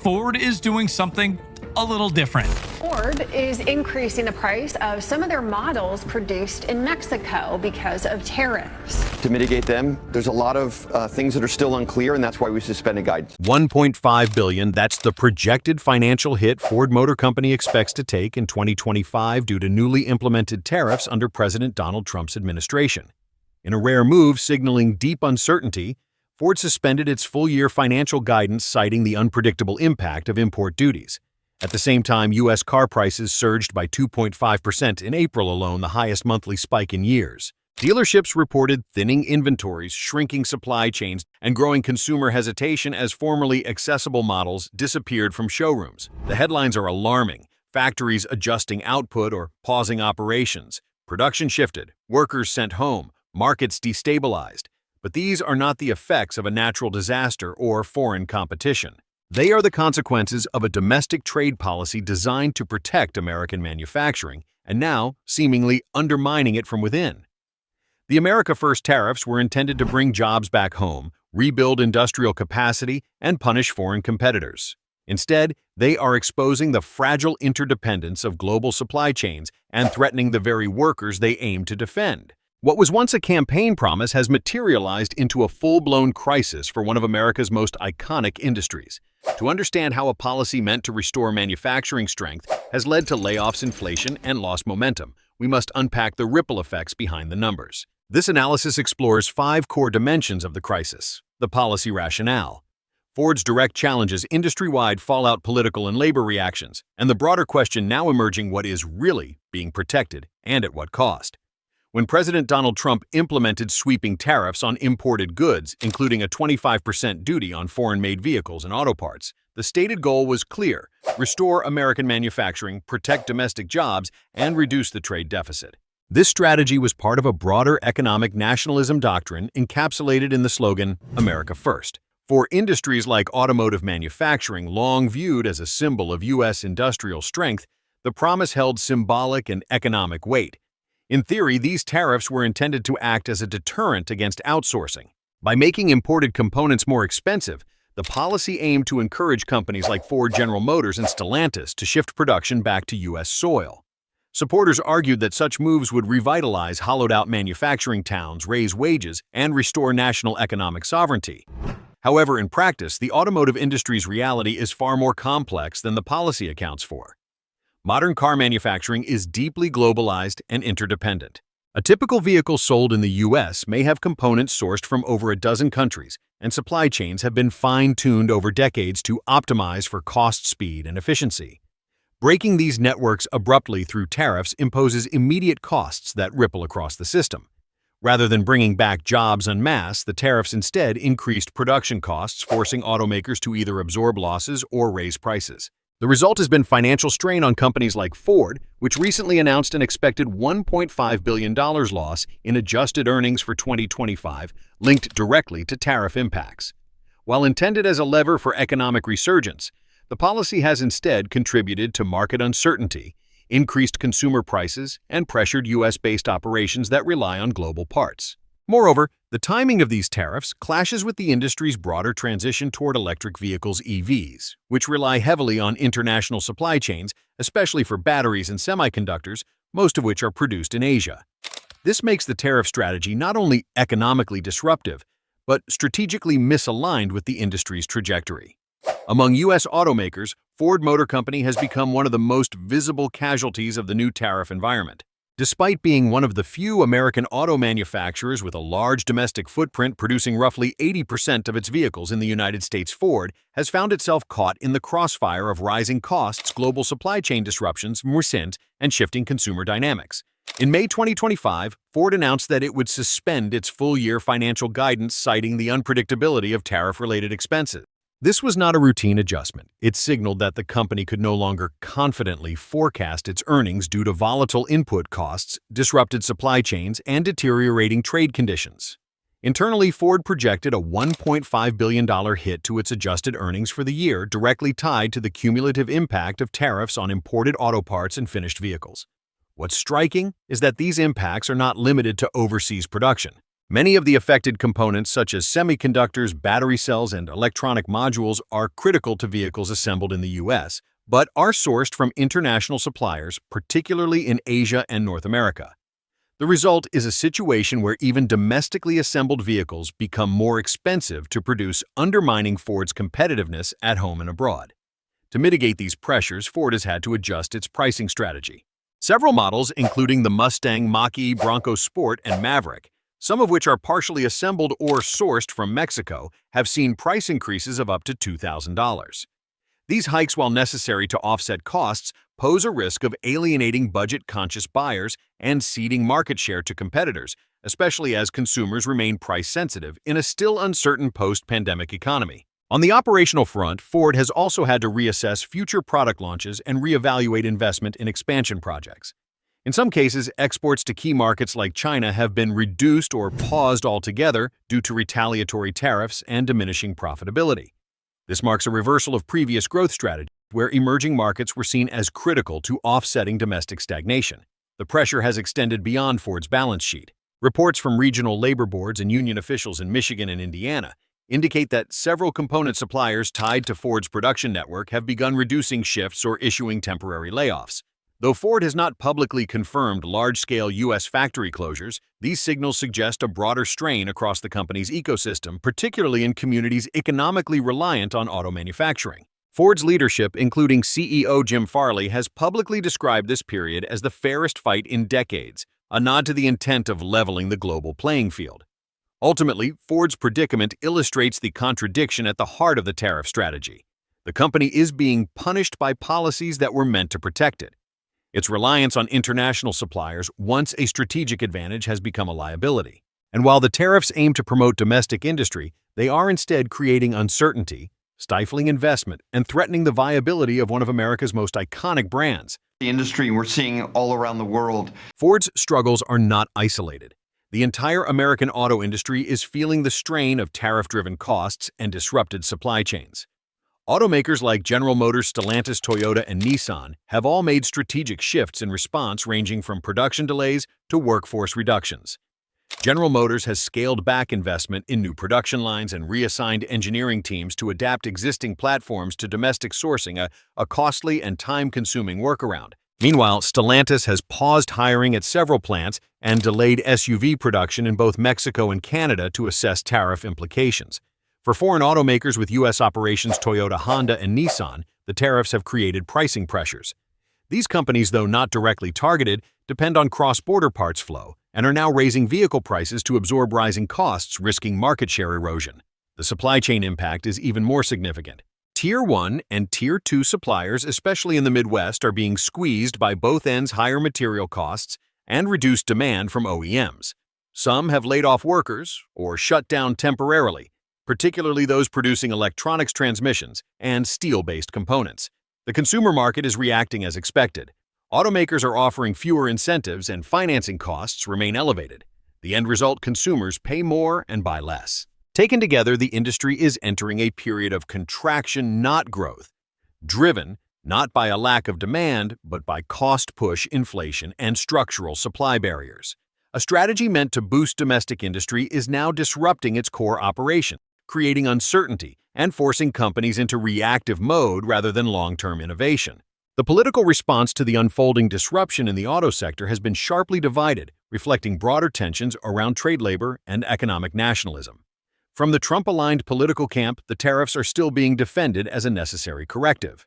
Ford is doing something a little different. Ford is increasing the price of some of their models produced in Mexico because of tariffs. To mitigate them, there's a lot of things that are still unclear, and that's why we suspended guidance. $1.5 billion, that's the projected financial hit Ford Motor Company expects to take in 2025 due to newly implemented tariffs under President Donald Trump's administration. In a rare move signaling deep uncertainty, Ford suspended its full-year financial guidance, citing the unpredictable impact of import duties. At the same time, U.S. car prices surged by 2.5% in April alone, the highest monthly spike in years. Dealerships reported thinning inventories, shrinking supply chains, and growing consumer hesitation as formerly accessible models disappeared from showrooms. The headlines are alarming: factories adjusting output or pausing operations, production shifted, workers sent home, markets destabilized. But these are not the effects of a natural disaster or foreign competition. They are the consequences of a domestic trade policy designed to protect American manufacturing, and now seemingly undermining it from within. The America First tariffs were intended to bring jobs back home, rebuild industrial capacity, and punish foreign competitors. Instead, they are exposing the fragile interdependence of global supply chains and threatening the very workers they aim to defend. What was once a campaign promise has materialized into a full-blown crisis for one of America's most iconic industries. To understand how a policy meant to restore manufacturing strength has led to layoffs, inflation, and lost momentum, we must unpack the ripple effects behind the numbers. This analysis explores 5 core dimensions of the crisis: the policy rationale, Ford's direct challenges, industry-wide fallout, political and labor reactions, and the broader question now emerging: what is really being protected and at what cost? When President Donald Trump implemented sweeping tariffs on imported goods, including a 25% duty on foreign-made vehicles and auto parts, the stated goal was clear: restore American manufacturing, protect domestic jobs, and reduce the trade deficit. This strategy was part of a broader economic nationalism doctrine encapsulated in the slogan, America First. For industries like automotive manufacturing, long viewed as a symbol of U.S. industrial strength, the promise held symbolic and economic weight. In theory, these tariffs were intended to act as a deterrent against outsourcing. By making imported components more expensive, the policy aimed to encourage companies like Ford, General Motors, and Stellantis to shift production back to U.S. soil. Supporters argued that such moves would revitalize hollowed-out manufacturing towns, raise wages, and restore national economic sovereignty. However, in practice, the automotive industry's reality is far more complex than the policy accounts for. Modern car manufacturing is deeply globalized and interdependent. A typical vehicle sold in the U.S. may have components sourced from over a dozen countries, and supply chains have been fine-tuned over decades to optimize for cost, speed, and efficiency. Breaking these networks abruptly through tariffs imposes immediate costs that ripple across the system. Rather than bringing back jobs en masse, the tariffs instead increased production costs, forcing automakers to either absorb losses or raise prices. The result has been financial strain on companies like Ford, which recently announced an expected $1.5 billion loss in adjusted earnings for 2025, linked directly to tariff impacts. While intended as a lever for economic resurgence, the policy has instead contributed to market uncertainty, increased consumer prices, and pressured U.S.-based operations that rely on global parts. Moreover, the timing of these tariffs clashes with the industry's broader transition toward electric vehicles (EVs), which rely heavily on international supply chains, especially for batteries and semiconductors, most of which are produced in Asia. This makes the tariff strategy not only economically disruptive, but strategically misaligned with the industry's trajectory. Among U.S. automakers, Ford Motor Company has become one of the most visible casualties of the new tariff environment. Despite being one of the few American auto manufacturers with a large domestic footprint producing roughly 80% of its vehicles in the United States, Ford has found itself caught in the crossfire of rising costs, global supply chain disruptions, and shifting consumer dynamics. In May 2025, Ford announced that it would suspend its full-year financial guidance, citing the unpredictability of tariff-related expenses. This was not a routine adjustment. It signaled that the company could no longer confidently forecast its earnings due to volatile input costs, disrupted supply chains, and deteriorating trade conditions. Internally, Ford projected a $1.5 billion hit to its adjusted earnings for the year, directly tied to the cumulative impact of tariffs on imported auto parts and finished vehicles. What's striking is that these impacts are not limited to overseas production. Many of the affected components, such as semiconductors, battery cells, and electronic modules, are critical to vehicles assembled in the U.S., but are sourced from international suppliers, particularly in Asia and North America. The result is a situation where even domestically assembled vehicles become more expensive to produce, undermining Ford's competitiveness at home and abroad. To mitigate these pressures, Ford has had to adjust its pricing strategy. Several models, including the Mustang Mach-E, Bronco Sport, and Maverick, some of which are partially assembled or sourced from Mexico, have seen price increases of up to $2,000. These hikes, while necessary to offset costs, pose a risk of alienating budget-conscious buyers and ceding market share to competitors, especially as consumers remain price-sensitive in a still uncertain post-pandemic economy. On the operational front, Ford has also had to reassess future product launches and reevaluate investment in expansion projects. In some cases, exports to key markets like China have been reduced or paused altogether due to retaliatory tariffs and diminishing profitability. This marks a reversal of previous growth strategies, where emerging markets were seen as critical to offsetting domestic stagnation. The pressure has extended beyond Ford's balance sheet. Reports from regional labor boards and union officials in Michigan and Indiana indicate that several component suppliers tied to Ford's production network have begun reducing shifts or issuing temporary layoffs. Though Ford has not publicly confirmed large-scale U.S. factory closures, these signals suggest a broader strain across the company's ecosystem, particularly in communities economically reliant on auto manufacturing. Ford's leadership, including CEO Jim Farley, has publicly described this period as the fairest fight in decades, a nod to the intent of leveling the global playing field. Ultimately, Ford's predicament illustrates the contradiction at the heart of the tariff strategy. The company is being punished by policies that were meant to protect it. Its reliance on international suppliers, once a strategic advantage, has become a liability. And while the tariffs aim to promote domestic industry, they are instead creating uncertainty, stifling investment, and threatening the viability of one of America's most iconic brands. The industry we're seeing all around the world. Ford's struggles are not isolated. The entire American auto industry is feeling the strain of tariff-driven costs and disrupted supply chains. Automakers like General Motors, Stellantis, Toyota, and Nissan have all made strategic shifts in response, ranging from production delays to workforce reductions. General Motors has scaled back investment in new production lines and reassigned engineering teams to adapt existing platforms to domestic sourcing, a costly and time-consuming workaround. Meanwhile, Stellantis has paused hiring at several plants and delayed SUV production in both Mexico and Canada to assess tariff implications. For foreign automakers with U.S. operations Toyota, Honda, and Nissan, the tariffs have created pricing pressures. These companies, though not directly targeted, depend on cross-border parts flow and are now raising vehicle prices to absorb rising costs, risking market share erosion. The supply chain impact is even more significant. Tier 1 and Tier 2 suppliers, especially in the Midwest, are being squeezed by both ends' higher material costs and reduced demand from OEMs. Some have laid off workers or shut down temporarily, particularly those producing electronics transmissions and steel-based components. The consumer market is reacting as expected. Automakers are offering fewer incentives and financing costs remain elevated. The end result: consumers pay more and buy less. Taken together, the industry is entering a period of contraction, not growth, driven not by a lack of demand, but by cost-push inflation and structural supply barriers. A strategy meant to boost domestic industry is now disrupting its core operation, creating uncertainty and forcing companies into reactive mode rather than long-term innovation. The political response to the unfolding disruption in the auto sector has been sharply divided, reflecting broader tensions around trade labor and economic nationalism. From the Trump-aligned political camp, the tariffs are still being defended as a necessary corrective.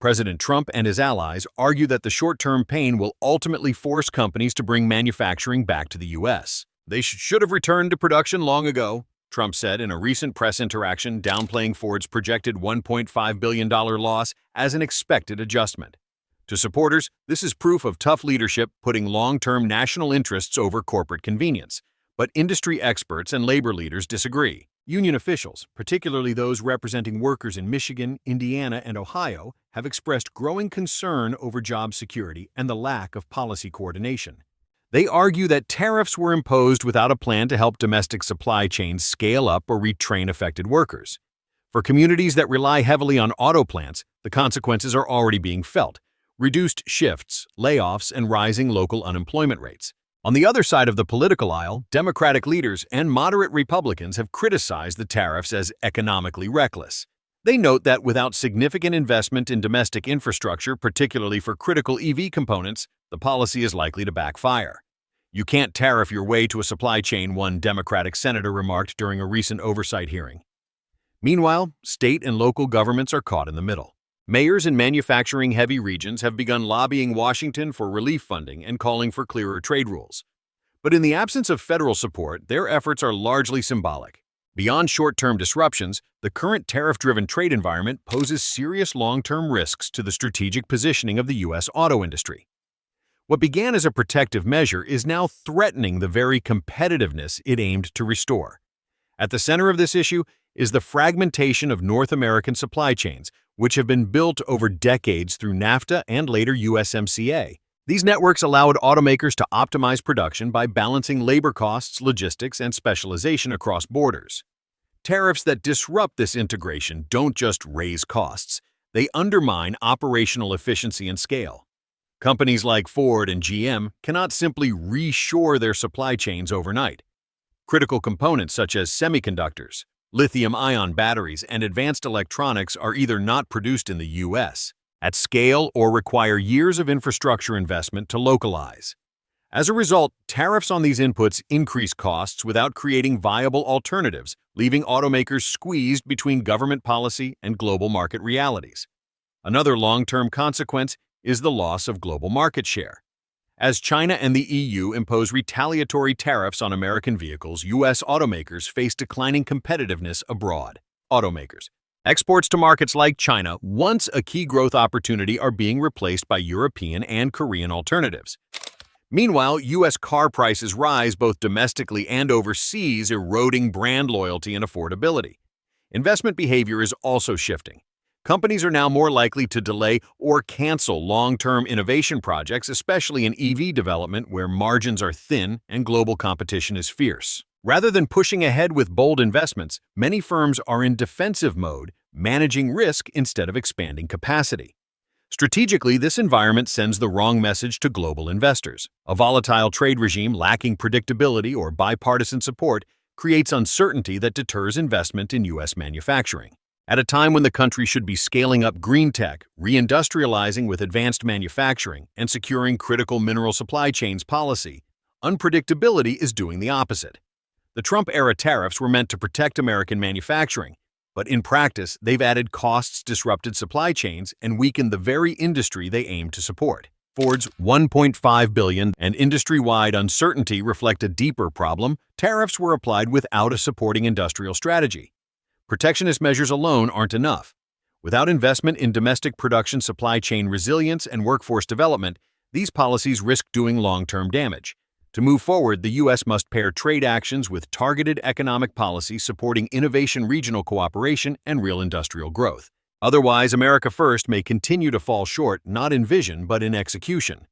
President Trump and his allies argue that the short-term pain will ultimately force companies to bring manufacturing back to the U.S. They should have returned to production long ago, Trump said in a recent press interaction, downplaying Ford's projected $1.5 billion loss as an expected adjustment. To supporters, this is proof of tough leadership putting long-term national interests over corporate convenience. But industry experts and labor leaders disagree. Union officials, particularly those representing workers in Michigan, Indiana, and Ohio, have expressed growing concern over job security and the lack of policy coordination. They argue that tariffs were imposed without a plan to help domestic supply chains scale up or retrain affected workers. For communities that rely heavily on auto plants, the consequences are already being felt: reduced shifts, layoffs, and rising local unemployment rates. On the other side of the political aisle, Democratic leaders and moderate Republicans have criticized the tariffs as economically reckless. They note that without significant investment in domestic infrastructure, particularly for critical EV components, the policy is likely to backfire. "You can't tariff your way to a supply chain," one Democratic senator remarked during a recent oversight hearing. Meanwhile, state and local governments are caught in the middle. Mayors in manufacturing-heavy regions have begun lobbying Washington for relief funding and calling for clearer trade rules. But in the absence of federal support, their efforts are largely symbolic. Beyond short-term disruptions, the current tariff-driven trade environment poses serious long-term risks to the strategic positioning of the U.S. auto industry. What began as a protective measure is now threatening the very competitiveness it aimed to restore. At the center of this issue is the fragmentation of North American supply chains, which have been built over decades through NAFTA and later USMCA. These networks allowed automakers to optimize production by balancing labor costs, logistics, and specialization across borders. Tariffs that disrupt this integration don't just raise costs, they undermine operational efficiency and scale. Companies like Ford and GM cannot simply reshore their supply chains overnight. Critical components such as semiconductors, lithium-ion batteries, and advanced electronics are either not produced in the U.S. at scale or require years of infrastructure investment to localize. As a result, tariffs on these inputs increase costs without creating viable alternatives, leaving automakers squeezed between government policy and global market realities. Another long-term consequence is the loss of global market share. As China and the EU impose retaliatory tariffs on American vehicles, U.S. automakers face declining competitiveness abroad. Automakers. Exports to markets like China, once a key growth opportunity, are being replaced by European and Korean alternatives. Meanwhile, U.S. car prices rise both domestically and overseas, eroding brand loyalty and affordability. Investment behavior is also shifting. Companies are now more likely to delay or cancel long-term innovation projects, especially in EV development where margins are thin and global competition is fierce. Rather than pushing ahead with bold investments, many firms are in defensive mode, managing risk instead of expanding capacity. Strategically, this environment sends the wrong message to global investors. A volatile trade regime lacking predictability or bipartisan support creates uncertainty that deters investment in U.S. manufacturing. At a time when the country should be scaling up green tech, reindustrializing with advanced manufacturing, and securing critical mineral supply chains policy, unpredictability is doing the opposite. The Trump-era tariffs were meant to protect American manufacturing, but in practice, they've added costs, disrupted supply chains, and weakened the very industry they aim to support. Ford's $1.5 billion and industry-wide uncertainty reflect a deeper problem. Tariffs were applied without a supporting industrial strategy. Protectionist measures alone aren't enough. Without investment in domestic production, supply chain resilience, and workforce development, these policies risk doing long-term damage. To move forward, the U.S. must pair trade actions with targeted economic policy supporting innovation, regional cooperation, and real industrial growth. Otherwise, America First may continue to fall short, not in vision, but in execution.